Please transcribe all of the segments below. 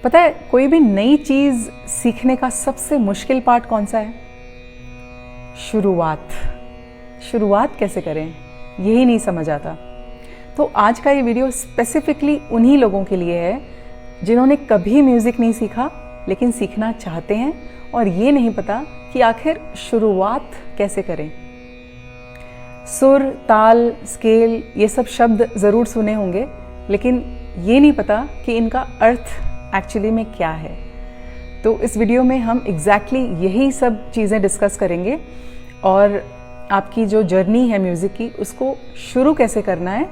पता है कोई भी नई चीज सीखने का सबसे मुश्किल पार्ट कौन सा है? शुरुआत कैसे करें, यही नहीं समझ आता। तो आज का ये वीडियो स्पेसिफिकली उन्हीं लोगों के लिए है जिन्होंने कभी म्यूजिक नहीं सीखा लेकिन सीखना चाहते हैं और ये नहीं पता कि आखिर शुरुआत कैसे करें। सुर, ताल, स्केल, ये सब शब्द ज़रूर सुने होंगे लेकिन ये नहीं पता कि इनका अर्थ एक्चुअली में क्या है। तो इस वीडियो में हम एग्जैक्टली यही सब चीज़ें डिस्कस करेंगे और आपकी जो जर्नी है म्यूज़िक की उसको शुरू कैसे करना है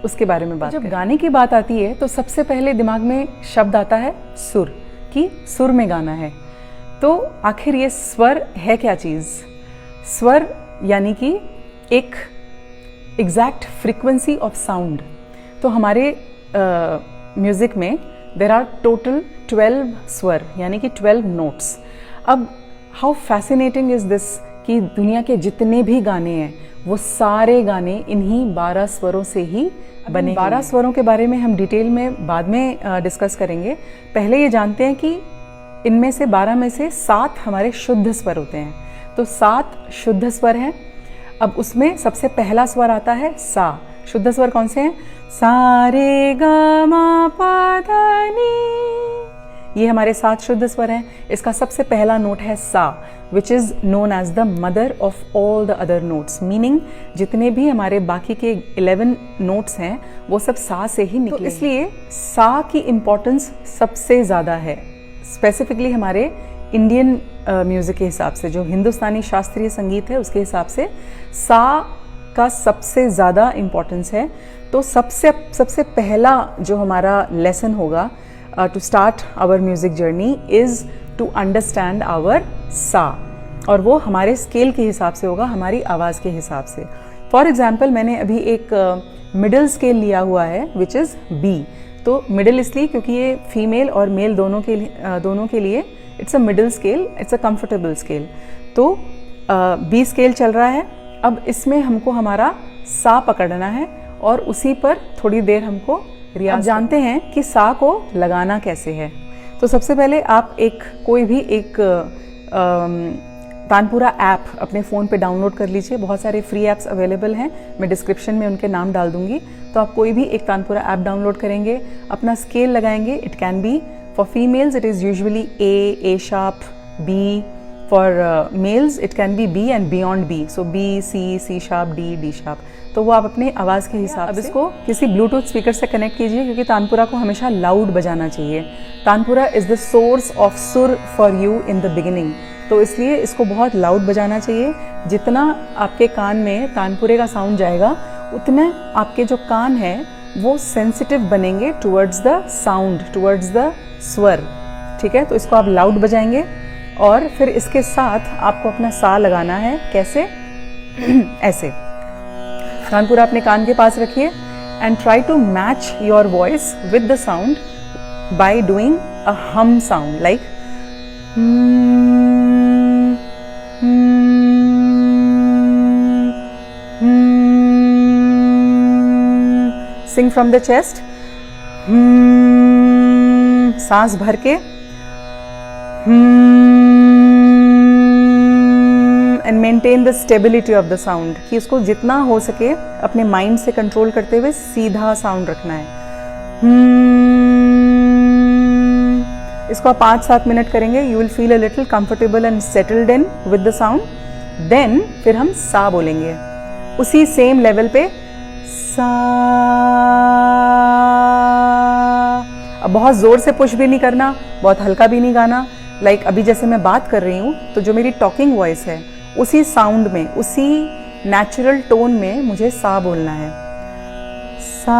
उसके बारे में बात करें। जब गाने की बात आती है तो सबसे पहले दिमाग में शब्द आता है सुर, कि सुर में गाना है। तो आखिर ये स्वर है क्या चीज़? स्वर यानी कि एक एग्जैक्ट फ्रीक्वेंसी ऑफ साउंड। तो हमारे म्यूज़िक में देर आर टोटल 12 स्वर यानी कि 12 नोट्स। अब हाउ फैसिनेटिंग इज दिस कि दुनिया के जितने भी गाने हैं वो सारे गाने इन्हीं 12 स्वरों से ही बने। 12 स्वरों के बारे में हम डिटेल में बाद में डिस्कस करेंगे। पहले ये जानते हैं कि इनमें से 12 में से 7 हमारे शुद्ध स्वर होते हैं। तो 7 शुद्ध स्वर हैं। अब उसमें सबसे पहला स्वर आता है सा। शुद्ध स्वर कौन से हैं? सा रे गा मा पा धा नी, ये हमारे 7 शुद्ध स्वर हैं। इसका सबसे पहला नोट है sa, which is known as the mother of all the other notes. Meaning जितने भी हमारे बाकी के 11 नोट्स हैं वो सब सा से ही निकले। तो इसलिए सा की इम्पोर्टेंस सबसे ज़्यादा है, स्पेसिफिकली हमारे इंडियन म्यूजिक के हिसाब से, जो हिंदुस्तानी शास्त्रीय संगीत है उसके हिसाब से सा का सबसे ज़्यादा इम्पोर्टेंस है। तो सबसे पहला जो हमारा लेसन होगा to start our music journey is to understand our sa, और वो हमारे स्केल के हिसाब से होगा, हमारी आवाज़ के हिसाब से। फॉर एग्जाम्पल मैंने अभी एक मिडिल स्केल लिया हुआ है विच इज़ बी। तो मिडिल इसलिए क्योंकि ये फीमेल और मेल दोनों के लिए it's a middle scale, it's a comfortable scale. तो बी स्केल चल रहा है। अब इसमें हमको हमारा सा पकड़ना है और उसी पर थोड़ी देर हमको रियाज। जानते हैं कि सा को लगाना कैसे है। तो सबसे पहले आप कोई भी एक तानपुरा ऐप अपने फ़ोन पे डाउनलोड कर लीजिए। बहुत सारे फ्री ऐप्स अवेलेबल हैं, मैं डिस्क्रिप्शन में उनके नाम डाल दूंगी। तो आप कोई भी एक तानपुरा ऐप डाउनलोड करेंगे, अपना स्केल लगाएंगे। It can be for females it is usually A sharp, B. For males it can be B and beyond B, so B, C sharp, D sharp। तो वो आप अपने आवाज़ के हिसाब से। अब इसको किसी ब्लूटूथ स्पीकर से कनेक्ट कीजिए क्योंकि तानपुरा को हमेशा लाउड बजाना चाहिए। Tanpura is the source of sur for you in the beginning, तो इसलिए इसको बहुत लाउड बजाना चाहिए। जितना आपके कान में तानपुरे का साउंड जाएगा उतने आपके जो कान हैं वो सेंसिटिव बनेंगे towards the sound, towards the स्वर। ठीक है, तो इसको आप लाउड बजाएंगे और फिर इसके साथ आपको अपना सा लगाना है। कैसे? ऐसे तानपुरा अपने कान के पास रखिए and try to match your voice with the sound by doing a hum sound like sing from the chest, सांस भर के, and maintain the stability of the sound, कि उसको जितना हो सके अपने माइंड से कंट्रोल करते हुए सीधा साउंड रखना है। इसको आप 5-7 मिनट करेंगे, you will feel a little comfortable and settled in with the sound. Then फिर हम सा बोलेंगे उसी सेम लेवल पे, सा। अब बहुत जोर से पुश भी नहीं करना, बहुत हल्का भी नहीं गाना। लाइक अभी जैसे मैं बात कर रही हूँ तो जो मेरी टॉकिंग वॉइस है उसी साउंड में, उसी नेचुरल टोन में मुझे सा बोलना है। सा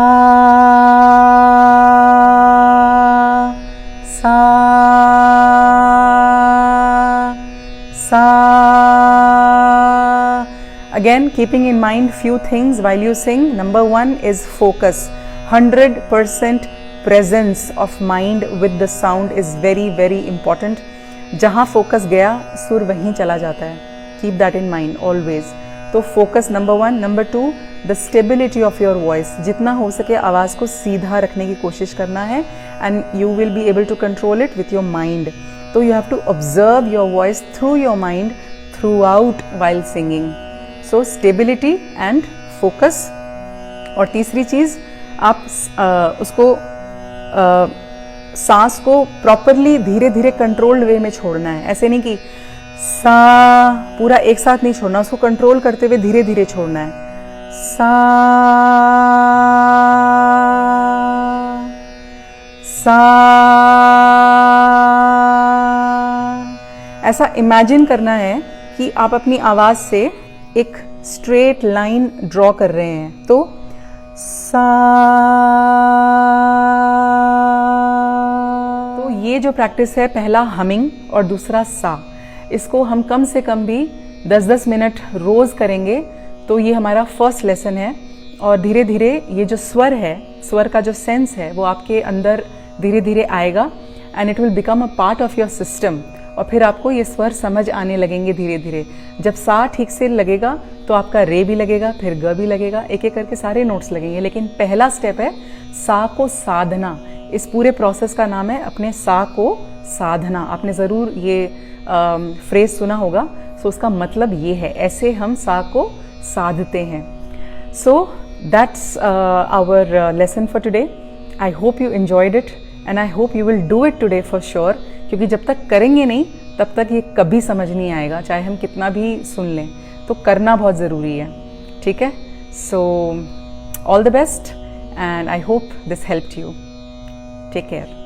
सा सा। Again, keeping in mind few things while you sing. Number 1 is focus. 100% presence of mind with the sound is very very important. जहाँ फोकस गया सुर वहीं चला जाता है। Keep that in mind always. तो focus number 1। Number 2, the stability of your voice, जितना हो सके आवाज़ को सीधा रखने की कोशिश करना है, and you will be able to control it with your mind. तो you have to observe your voice through your mind throughout while singing. So stability and focus. और तीसरी चीज़, आप सांस को प्रॉपरली धीरे धीरे कंट्रोल्ड वे में छोड़ना है। ऐसे नहीं कि सा पूरा एक साथ नहीं छोड़ना, उसको कंट्रोल करते हुए धीरे धीरे छोड़ना है। सा सा ऐसा इमेजिन करना है कि आप अपनी आवाज से एक स्ट्रेट लाइन ड्रॉ कर रहे हैं। तो सा, तो ये जो प्रैक्टिस है, पहला हमिंग और दूसरा सा, इसको हम कम से कम भी 10-10 मिनट रोज करेंगे तो ये हमारा फर्स्ट लेसन है। और धीरे धीरे ये जो स्वर है, स्वर का जो सेंस है, वो आपके अंदर धीरे धीरे आएगा and it will become a part of your system. और फिर आपको ये स्वर समझ आने लगेंगे धीरे धीरे। जब सा ठीक से लगेगा तो आपका रे भी लगेगा, फिर ग भी लगेगा, एक एक करके सारे नोट्स लगेंगे। लेकिन पहला स्टेप है सा को साधना। इस पूरे प्रोसेस का नाम है अपने सा को साधना। आपने ज़रूर ये फ्रेज सुना होगा। सो उसका मतलब ये है, ऐसे हम सा को साधते हैं। So that's our lesson for today. I hope you enjoyed it and I hope you will do it today for sure, क्योंकि जब तक करेंगे नहीं तब तक ये कभी समझ नहीं आएगा, चाहे हम कितना भी सुन लें। तो करना बहुत ज़रूरी है, ठीक है? So all the best and I hope this helped you. Take care.